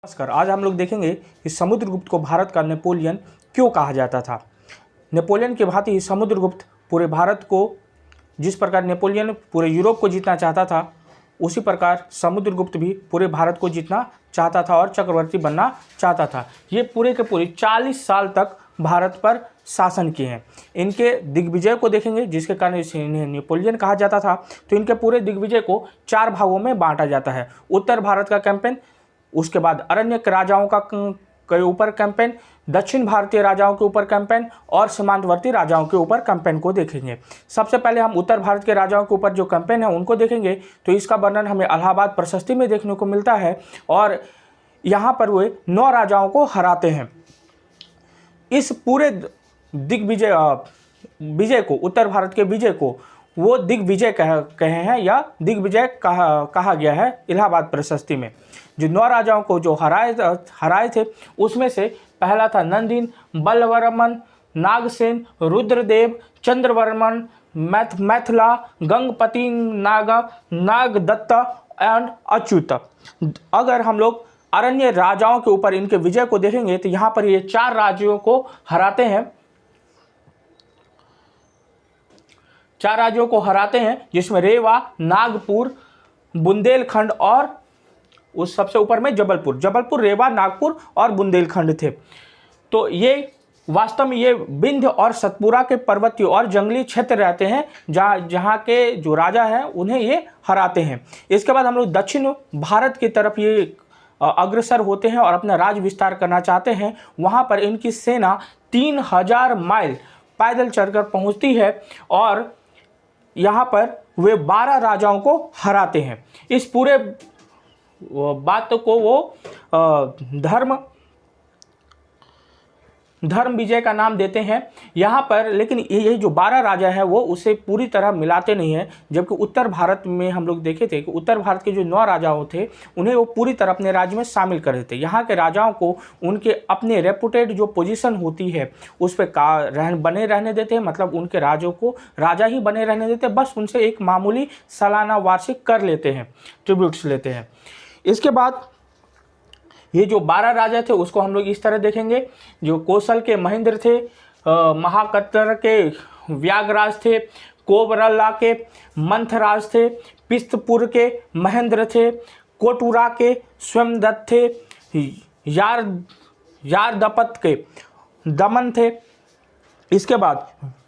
नमस्कार। आज हम लोग देखेंगे कि समुद्रगुप्त को भारत का नेपोलियन क्यों कहा जाता था। नेपोलियन की भांति ही समुद्रगुप्त पूरे भारत को, जिस प्रकार नेपोलियन पूरे यूरोप को जीतना चाहता था, उसी प्रकार समुद्रगुप्त भी पूरे भारत को जीतना चाहता था और चक्रवर्ती बनना चाहता था। ये पूरे के पूरे 40 साल तक भारत पर शासन किए हैं। इनके दिग्विजय को देखेंगे, जिसके कारण इन्हें नेपोलियन कहा जाता था। तो इनके पूरे दिग्विजय को 4 भागों में बांटा जाता है। उत्तर भारत का कैंपेन, उसके बाद अरण्यक राजाओं के ऊपर कैंपेन, दक्षिण भारतीय राजाओं के ऊपर कैंपेन और सीमांतवर्ती राजाओं के ऊपर कैंपेन को देखेंगे। सबसे पहले हम उत्तर भारत के राजाओं के ऊपर जो कैंपेन है उनको देखेंगे। तो इसका वर्णन हमें इलाहाबाद प्रशस्ति में देखने को मिलता है और यहाँ पर वे 9 राजाओं को हराते हैं। इस पूरे दिग्विजय विजय को, उत्तर भारत के विजय को वो दिग्विजय कहे हैं या दिग्विजय कहा गया है इलाहाबाद प्रशस्ति में। जो 9 राजाओं को जो हराए थे उसमें से पहला था नंदीन, बलवर्मन, नागसेन, रुद्रदेव, चंद्रवर्मन, मैथिला, गंगपति, नागदत्त एंड अच्युत। अगर हम लोग अरण्य राजाओं के ऊपर इनके विजय को देखेंगे तो यहाँ पर ये 4 राज्यों को हराते हैं। 4 राज्यों को हराते हैं जिसमें रेवा, नागपुर, बुंदेलखंड और उस सबसे ऊपर में जबलपुर, रेवा, नागपुर और बुंदेलखंड थे। तो ये वास्तव में ये विंध्य और सतपुरा के पर्वतीय और जंगली क्षेत्र रहते हैं जहाँ के जो राजा हैं उन्हें ये हराते हैं। इसके बाद हम लोग दक्षिण भारत की तरफ ये अग्रसर होते हैं और अपना राज विस्तार करना चाहते हैं। वहाँ पर इनकी सेना 3000 माइल पैदल चलकर पहुँचती है और यहाँ पर वे 12 राजाओं को हराते हैं। इस पूरे बात को वो धर्म विजय का नाम देते हैं यहाँ पर। लेकिन ये जो 12 राजा है वो उसे पूरी तरह मिलाते नहीं हैं। जबकि उत्तर भारत में हम लोग देखे थे कि उत्तर भारत के जो 9 राजाओं थे उन्हें वो पूरी तरह अपने राज्य में शामिल कर देते। यहाँ के राजाओं को उनके अपने रेपुटेड जो पोजीशन होती है उस पर बने रहने देते हैं। मतलब उनके राज्यों को राजा ही बने रहने देते, बस उनसे एक मामूली सालाना वार्षिक कर लेते हैं, ट्रिब्यूट्स लेते हैं। इसके बाद ये जो 12 राजा थे उसको हम लोग इस तरह देखेंगे। जो कौशल के महेंद्र थे, महाकतर के व्यागराज थे, कोबरल्ला के मंथराज थे, पिस्तपुर के महेंद्र थे, कोटुरा के स्वयंदत्त थे, यारदपत के दमन थे। इसके बाद